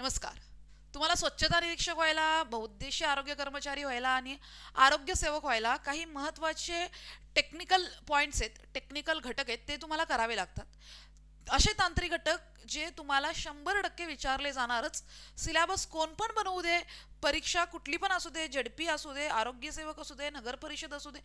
नमस्कार. तुम्हाला स्वच्छता निरीक्षक व्हायला, बहुउद्देशीय आरोग्य कर्मचारी व्हायला आणि आरोग्य सेवक व्हायला काही महत्त्वाचे टेक्निकल पॉइंट्स आहेत, टेक्निकल घटक आहेत, ते तुम्हाला करावे लागतात. असे तांत्रिक घटक जे तुम्हाला 100% विचारले जाणारच. सिलेबस कोण पण बनवू दे, परीक्षा कुठली पण असू दे, झेडपी असू दे, आरोग्य सेवक असू दे, नगर परिषद असू दे,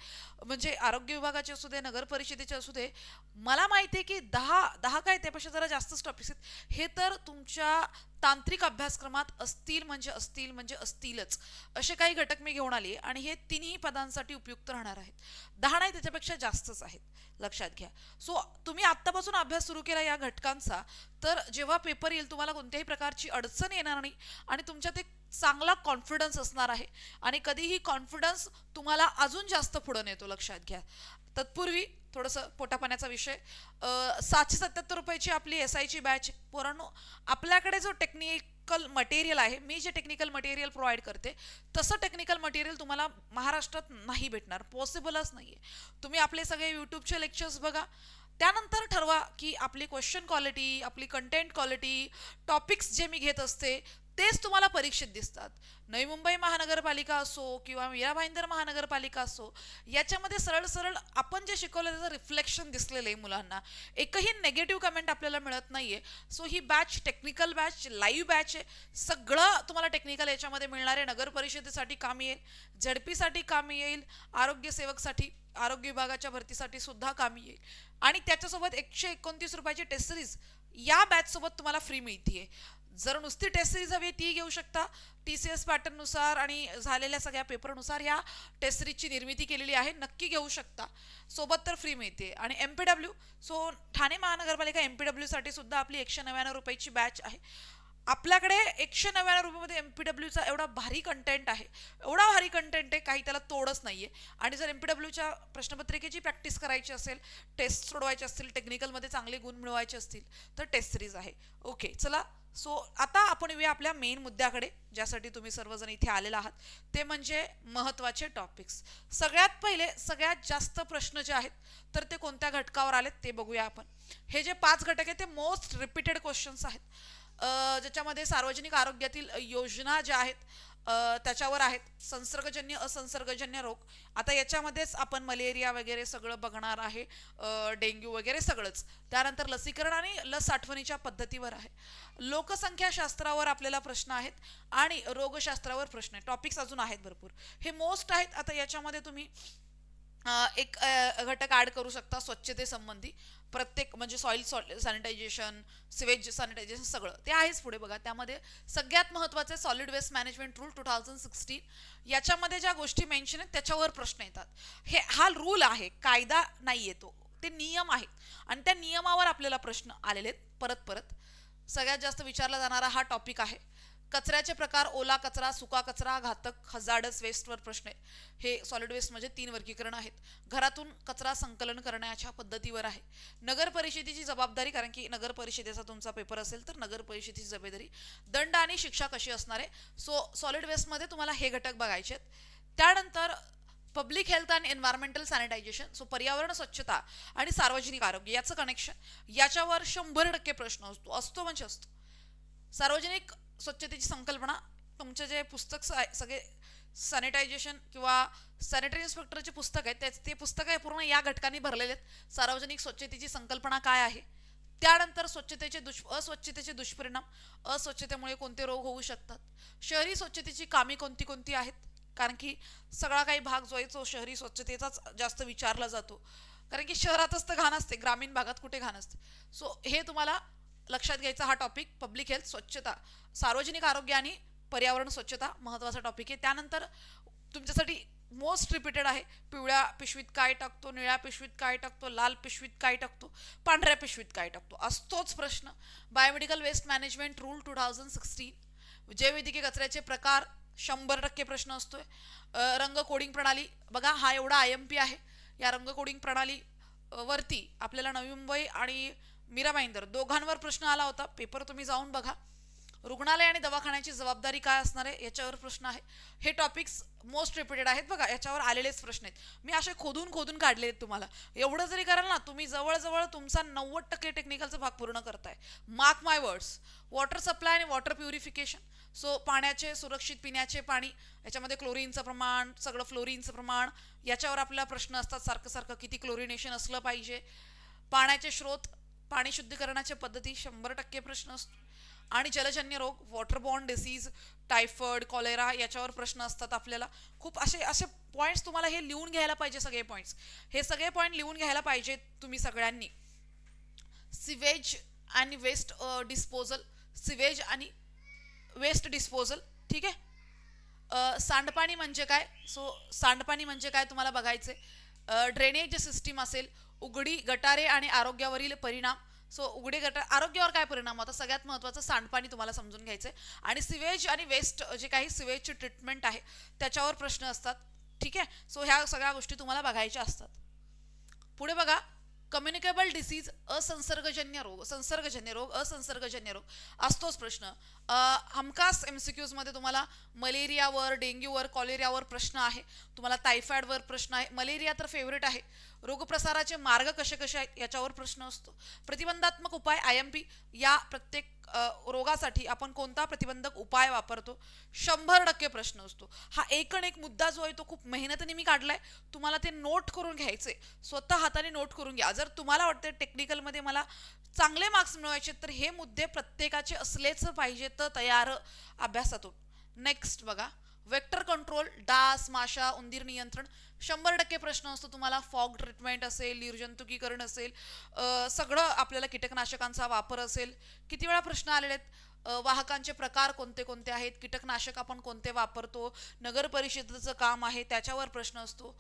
म्हणजे आरोग्य विभागाचे असू दे, नगर परिषदेचे असू दे. मला माहिती आहे की 10 काय त्यापेक्षा जरा जास्तच टॉपिक्स आहेत. हे तर तुमच्या तांत्रिक अभ्यासक्रमात असतीलच असे काही घटक मी घेऊन आली आणि हे तिन्ही पदांसाठी उपयुक्त राहणार आहेत. 10 नाही त्याच्यापेक्षा जास्तच आहेत, लक्षात घ्या. सो तुम्ही आत्तापासून अभ्यास सुरू केला या घटकांचा, तर जेव्हा पेपर येईल तुम्हाला कोणत्याही प्रकारची अडचण येणार नाही आणि तुमच्यात एक चांगला कॉन्फिडन्स असणार आहे. आणि कधीही कॉन्फिडन्स तुम्हाला अजून जास्त पुढे नेतो, लक्षात घ्या. तत्पूर्वी थोडंसं पोटापाण्याचा विषय. 777 रुपयाची आपली SI ची बॅच. पोरांनो, आपल्याकडे जो टेक्निकल मटेरियल आहे, मी जे टेक्निकल मटेरियल प्रोव्हाइड करते तसं टेक्निकल मटेरियल तुम्हाला महाराष्ट्रात नाही भेटणार, पॉसिबलच नाही आहे. तुम्ही आपले सगळे यूट्यूबचे लेक्चर्स बघा, त्यानंतर ठरवा की आपली क्वेश्चन क्वालिटी, आपली कंटेंट क्वालिटी, टॉपिक्स जे मी घेत असते तेच तुम्हाला परीक्षेत दिसतात. नवी मुंबई महानगरपालिका असो किंवा मीरा भाईंदर महानगरपालिका असो, याच्यामध्ये सरळ सरळ आपण जे शिकवलं त्याचं रिफ्लेक्शन दिसलेलं आहे मुलांना. एकही नेगेटिव्ह कमेंट आपल्याला मिळत नाहीये. सो ही batch technical batch, live batch आहे. सगळं तुम्हाला टेक्निकल याच्यामध्ये मिळणार आहे. नगर परिषदेसाठी कामी येईल, झडपीसाठी कामी येईल, आरोग्य सेवकसाठी, आरोग्य विभागाच्या भरतीसाठी सुद्धा कामी येईल. आणि त्याच्यासोबत 129 रुपयाची टेस्ट सिरीज या बॅच सोबत तुम्हाला फ्री मिळतीये. जर नुसती टेस्ट सिरीज हवी ती घेऊ शकता. TCS पॅटर्ननुसार आणि झालेल्या सगळ्या पेपरनुसार या टेस्ट सिरीजची निर्मिती केलेली आहे, नक्की घेऊ शकता. सोबत तर फ्री मिळते. आणि MPW, सो ठाणे महानगरपालिका MPW साठी सुद्धा आपली 199 रुपयाची बॅच आहे. आपल्याकडे 199 रुपयामध्ये MPWचा एवढा भारी कंटेंट आहे, एवढा भारी कंटेंट आहे, काही त्याला तोडच नाहीये. आणि जर MPWच्या प्रश्नपत्रिकेची प्रॅक्टिस करायची असेल, टेस्ट सोडवायचे असतील, टेक्निकलमध्ये चांगले गुण मिळवायचे असतील, तर टेस्ट सिरीज आहे. ओके, चला. सो आता आपण येऊया आपल्या मेन मुद्द्याकडे, ज्यासाठी तुम्ही सर्वजण इथे आलेला आहात. ते म्हणजे महत्त्वाचे टॉपिक्स. सगळ्यात पहिले सगळ्यात जास्त प्रश्न जे आहेत तर ते कोणत्या घटकावर आलेत ते बघूया आपण. हे जे 5 घटक आहेत ते मोस्ट रिपीटेड क्वेश्चन्स आहेत. ज्याच्यामध्ये सार्वजनिक आरोग्यातील योजना ज्या आहेत त्याच्यावर आहेत. संसर्गजन्य असंसर्गजन्य रोग, आता याच्यामध्येच आपण मलेरिया वगैरे सगळं बघणार आहे, डेंग्यू वगैरे सगळंच. त्यानंतर लसीकरण आणि लस साठवणीच्या पद्धतीवर आहे. लोकसंख्या शास्त्रावर आपल्याला प्रश्न आहेत आणि रोगशास्त्रावर प्रश्न आहेत. टॉपिक्स अजून आहेत भरपूर, हे मोस्ट आहेत. आता याच्यामध्ये तुम्ही एक घटक ऍड करू शकता स्वच्छतेसंबंधी. प्रत्येक म्हणजे सॉइल सॅनिटायझेशन, सिवेज सॅनिटायझेशन सगळं ते आहेच पुढे बघा. त्यामध्ये सगळ्यात महत्त्वाचे सॉलिड वेस्ट मॅनेजमेंट रूल 2016. याच्यामध्ये ज्या गोष्टी मेन्शन आहेत त्याच्यावर प्रश्न येतात. हा रूल आहे, कायदा नाही येतो, ते नियम आहेत आणि त्या नियमावर आपल्याला प्रश्न आलेले आहेत परत परत. सगळ्यात जास्त विचारला जाणारा हा टॉपिक आहे. कचऱ्याचे प्रकार, ओला कचरा, सुका कचरा, घातक हजार्डस वेस्टवर प्रश्न आहे. हे सॉलिड वेस्ट म्हणजे 3 वर्गीकरण आहेत. घरातून कचरा संकलन करण्याच्या पद्धतीवर आहे. नगर परिषदेची जबाबदारी, कारण की नगर परिषदेचा तुमचा पेपर असेल तर नगर परिषदेची जबाबदारी, दंड आणि शिक्षा कशी असणार आहे. सो सॉलिड वेस्टमध्ये तुम्हाला हे घटक बघायचे आहेत. त्यानंतर public health and environmental sanitisation, so पर्यावरण स्वच्छता आणि सार्वजनिक आरोग्य याचं कनेक्शन, याच्यावर 100% प्रश्न असतो म्हणजे असतो. सार्वजनिक स्वच्छतेची संकल्पना, तुमचे जे पुस्तक सगळे सॅनिटायझेशन किंवा सॅनिटरी इन्स्पेक्टरचे पुस्तक आहेत ते पुस्तक आहे पूर्ण या घटकांनी भरलेले आहेत. सार्वजनिक स्वच्छतेची संकल्पना काय आहे, त्यानंतर अस्वच्छतेचे दुष्परिणाम, अस्वच्छतेमुळे कोणते रोग होऊ शकतात, शहरी स्वच्छतेची कामे कोणती कोणती आहेत, कारण की सगळा काही भाग जो आहे तो शहरी स्वच्छतेचाच जास्त विचारला जातो, कारण की शहरातच तर घाण असते, ग्रामीण भागात कुठे घाण असते. सो हे तुम्हाला लक्षात घ्यायचा हा टॉपिक. पब्लिक हेल्थ, स्वच्छता, सार्वजनिक आरोग्य आणि पर्यावरण स्वच्छता महत्त्वाचा टॉपिक आहे. त्यानंतर तुमच्यासाठी मोस्ट रिपीटेड आहे, पिवळ्या पिशवीत काय टाकतो, निळ्या पिशवीत काय टाकतो, लाल पिशवीत काय टाकतो, पांढऱ्या पिशवीत काय टाकतो, असतोच प्रश्न. Biomedical waste management rule 2016. जैववैद्यकीय कचऱ्याचे प्रकार 100% प्रश्न असतोय. रंग कोडिंग प्रणाली बघा, हा एवढा IMP आहे. या रंग कोडिंग प्रणाली वरती आपल्याला नवी मुंबई आणि मीरा भाईंदर दोघांवर प्रश्न आला होता, पेपर तुम्ही जाऊन बघा. रुग्णालय आणि दवाखान्याची जबाबदारी काय असणार आहे याच्यावर प्रश्न आहे. हे टॉपिक्स मोस्ट रिपीटेड आहेत बघा, याच्यावर आलेलेच प्रश्न आहेत. मी असे खोदून खोदून काढले आहेत तुम्हाला. एवढं जरी कराल ना तुम्ही जवळजवळ तुमचा 90% टेक्निकलचा भाग पूर्ण करताय. मार्क माय वर्ड्स. वॉटर सप्लाय आणि वॉटर प्युरिफिकेशन. सो पाण्याचे सुरक्षित पिण्याचे पाणी, याच्यामध्ये क्लोरीनचं प्रमाण, सगळं फ्लोरीनचं प्रमाण, याच्यावर आपल्याला प्रश्न असतात सारखं सारखं. किती क्लोरिनेशन असलं पाहिजे. पाण्याचे स्रोत, पाणी शुद्धीकरणाच्या पद्धती 100% प्रश्न असतो. आणि जलजन्य रोग, वॉटरबॉर्न डिसीज, टायफॉइड, कॉलेरा, याच्यावर प्रश्न असतात आपल्याला. खूप असे असे पॉईंट्स तुम्हाला हे लिहून घ्यायला पाहिजे. सगळे पॉईंट्स, हे सगळे पॉईंट लिहून घ्यायला पाहिजेत तुम्ही सगळ्यांनी. सिवेज आणि वेस्ट डिस्पोजल, सिवेज आणि वेस्ट डिस्पोजल, ठीक आहे. सांडपाणी म्हणजे काय, सो सांडपाणी म्हणजे काय तुम्हाला बघायचे. ड्रेनेज सिस्टीम असेल, उघडी गटारे आणि आरोग्यावरील परिणाम. सो उघडे गटार आरोग्यावर काय परिणाम होता, सगळ्यात महत्त्वाचं सांडपाणी तुम्हाला समजून घ्यायचं. आणि सिवेज आणि वेस्ट, जे काही सिवेजची ट्रीटमेंट आहे त्याच्यावर प्रश्न असतात, ठीक आहे. सो ह्या सगळ्या गोष्टी तुम्हाला बघायच्या असतात. पुढे बघा, कम्युनिकेबल डिसीज, असंसर्गजन्य रोग, संसर्गजन्य रोग, असंसर्गजन्य रोग असतोच प्रश्न. हमखास MCQs मध्ये तुम्हाला मलेरियावर, डेंग्यूवर, कॉलेरियावर प्रश्न आहे. तुम्हाला टायफॉइडवर प्रश्न आहे. मलेरिया तर फेवरेट आहे. रोगप्रसाराचे मार्ग कसे कसे आहेत याच्यावर प्रश्न असतो. प्रतिबंधात्मक उपाय IMP, या प्रत्येक रोगासाठी आपण कोणता प्रतिबंधक उपाय वापरतो, 100% प्रश्न असतो. हा एक मुद्दा जो आहे तो खूप मेहनतीने मी काढलाय. तुम्हाला ते नोट करून घ्यायचे, स्वतः हाताने नोट करून घ्या. जर तुम्हाला वाटते टेक्निकलमध्ये मला चांगले मार्क्स मिळवायचे तर हे मुद्दे प्रत्येकाचे असलेच पाहिजे तर तयार अभ्यासातून. नेक्स्ट बघा, वेक्टर कंट्रोल, डास, माशा, उंदीर नियंत्रण, 100% प्रश्न असतो तुम्हाला. फॉग ट्रीटमेंट असेल, निर्जंतुकीकरण असेल, सगळं आपल्याला कीटकनाशकांचा वापर असेल. किती वेळा प्रश्न आलेले आहेत. वाहकांचे प्रकार कोणते कोणते आहेत, कीटकनाशक आपण कोणते वापरतो, नगर परिषदेचं काम आहे त्याच्यावर प्रश्न असतो.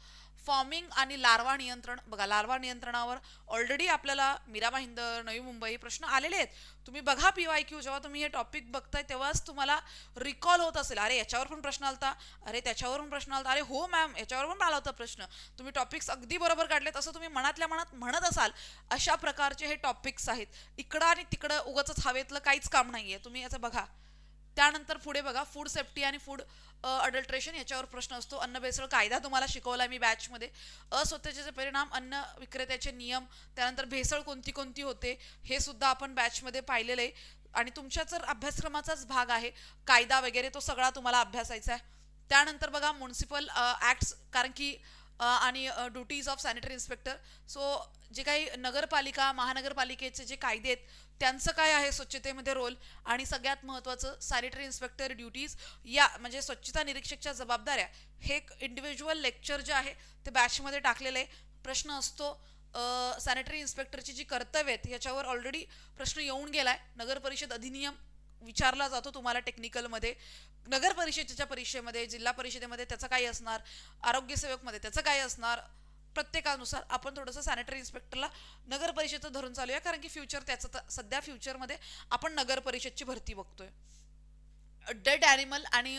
फॉर्मिंग आणि लार्वा नियंत्रण, बघा लार्वा नियंत्रणावर ऑलरेडी आपल्याला मीरा भाईंदर, नवी मुंबई प्रश्न आलेले आहेत. तुम्ही बघा PYQ, जेव्हा तुम्ही हे टॉपिक बघताय तेव्हाच तुम्हाला रिकॉल होत असेल, अरे याच्यावर पण प्रश्न आलता, अरे त्याच्यावर पण प्रश्न आलता, अरे हो मॅम याच्यावर पण आला होता प्रश्न. तुम्ही टॉपिक्स अगदी बरोबर काढलेत असं तुम्ही मनातल्या मनात म्हणत असाल. अशा प्रकारचे हे टॉपिक्स आहेत. इकडं आणि तिकडं उगाच हवेतलं काहीच काम नाहीये. तुम्ही याचं बघा. त्यानंतर पुढे बघा, फूड सेफ्टी आणि फूड अडल्ट्रेशन, याच्यावर प्रश्न असतो. अन्न भेसळ कायदा तुम्हाला शिकवला मी बॅचमध्ये. अस्वच्छतेचे परिणाम, अन्न विक्रेत्याचे नियम, त्यानंतर भेसळ कोणती कोणती होते हे सुद्धा आपण बॅचमध्ये पाहिलेलं आहे. आणि तुमच्या जर अभ्यासक्रमाचाच भाग आहे कायदा वगैरे, तो सगळा तुम्हाला अभ्यासायचा आहे. त्यानंतर बघा म्युनिसिपल ॲक्ट्स, कारण की आणि duties of sanitary inspector. So जे काही नगरपालिका, महानगरपालिकेचे जे कायदे आहेत त्यांचं काय आहे स्वच्छतेमध्ये रोल. आणि सगळ्यात महत्त्वाचं सॅनिटरी इन्स्पेक्टर ड्युटीज, या म्हणजे स्वच्छता निरीक्षकच्या जबाबदाऱ्या. हे एक इंडिव्हिज्युअल लेक्चर जे आहे ते बॅचमध्ये टाकलेलं आहे. प्रश्न असतो सॅनिटरी इन्स्पेक्टरची जी कर्तव्य आहेत याच्यावर ऑलरेडी प्रश्न येऊन गेलाय. नगर परिषद अधिनियम विचारला जातो तुम्हाला टेक्निकलमध्ये. नगर परिषदेच्या परीक्षेमध्ये, जिल्हा परिषदेमध्ये त्याचं काय असणार, आरोग्यसेवकमध्ये त्याचं काय असणार. प्रत्येकानुसार आपण थोडंसं सॅनिटरी इन्स्पेक्टरला नगर परिषदेचं धरून चालूया, कारण की फ्युचर त्याचं सध्या फ्युचरमध्ये आपण नगर परिषदची भरती बघतोय. डेड ॲनिमल आणि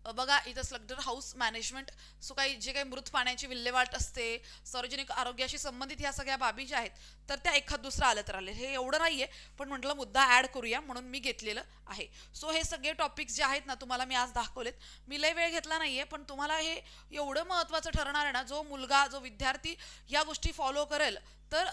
बघा इथं स्लग्डर हाऊस मॅनेजमेंट. सो काही जे काही मृत पाण्याची विल्हेवाट असते, सार्वजनिक आरोग्याशी संबंधित ह्या सगळ्या बाबी ज्या आहेत तर त्या एखाद दुसरं आलं तर आले. हे एवढं नाहीये पण म्हटलं मुद्दा ऍड करूया म्हणून मी घेतलेलं आहे. सो हे सगळे टॉपिक्स जे आहेत ना तुम्हाला मी आज दाखवलेत. मी लय वेळ घेतला नाहीये पण तुम्हाला हे एवढं महत्त्वाचं ठरणार आहे ना, जो मुलगा, जो विद्यार्थी या गोष्टी फॉलो करेल तर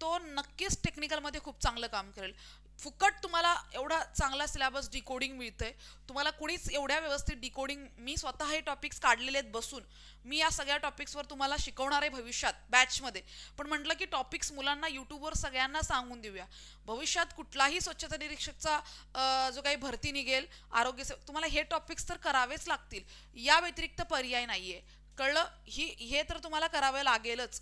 तो नक्कीच टेक्निकलमध्ये खूप चांगलं काम करेल. फुकट तुम्हाला एवढा चांगला सिलेबस डिकोडिंग मिळतंय. तुम्हाला कुणीच एवढ्या व्यवस्थित डिकोडिंग, मी स्वतः हे टॉपिक्स काढलेले आहेत बसून. मी या सगळ्या टॉपिक्सवर तुम्हाला शिकवणार आहे भविष्यात बॅचमध्ये. पण म्हटलं की टॉपिक्स मुलांना यूट्यूबवर सगळ्यांना सांगून देऊया. भविष्यात कुठलाही स्वच्छता निरीक्षकचा जो काही भरती निघेल, आरोग्य तुम्हाला हे टॉपिक्स तर करावेच लागतील. या व्यतिरिक्त पर्याय नाहीये. कळलं? हे तर तुम्हाला करावं लागेलच.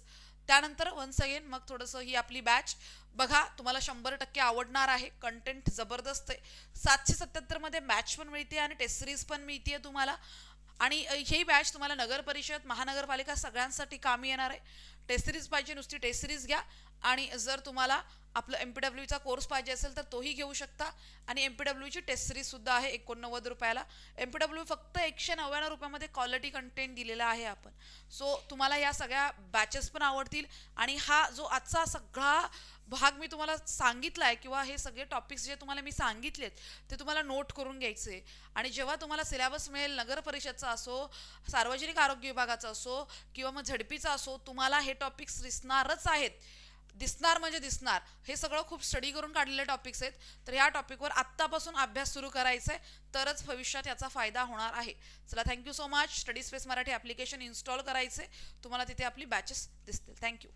त्यानंतर वन्स अगेन मग थोडंसं ही आपली बॅच बघा, तुम्हाला 100% आवडणार आहे. कंटेंट जबरदस्त आहे. 777 मध्ये मॅच पण मिळते आणि टेस्ट सिरीज पण मिळते तुम्हाला. आणि ही बॅच तुम्हाला नगर परिषद, महानगरपालिका सगळ्यांसाठी कामी येणार आहे. टेस्ट सिरीज पाहिजे नुसती टेस्ट सिरीज घ्या. आणि जर तुम्हाला आपलं MPWचा कोर्स पाहिजे असेल तर तोही घेऊ शकता. आणि MPWची टेस्ट सिरीज सुद्धा आहे 89 रुपयाला. MPW फक्त 199 रुपयामध्ये क्वालिटी कंटेंट दिलेला आहे आपण. सो तुम्हाला या सगळ्या बॅचेस पण आवडतील. आणि हा जो आजचा सगळा भाग मी तुम्हाला सांगितलाय किंवा हे सगळे टॉपिक्स जे तुम्हाला मी सांगितलेत ते तुम्हाला नोट करून घ्यायचे. आणि जेव्हा तुम्हाला सिलेबस मिळेल, नगर परिषदचा असो, सार्वजनिक आरोग्य विभागाचा असो किंवा मग झडपीचा असो, तुम्हाला हे टॉपिक्स दिसणारच आहेत. दिसणार म्हणजे दिसणार. हे सगळं खूप स्टडी करून काढलेले टॉपिक्स आहेत. तर या टॉपिकवर आत्तापासून अभ्यास सुरू करायचा आहे, तरच भविष्यात याचा फायदा होणार आहे. चला, thank you so much. Study space Marathi application install करायचे, तुम्हाला तिथे आपली बॅचेस दिसतील. थँक्यू.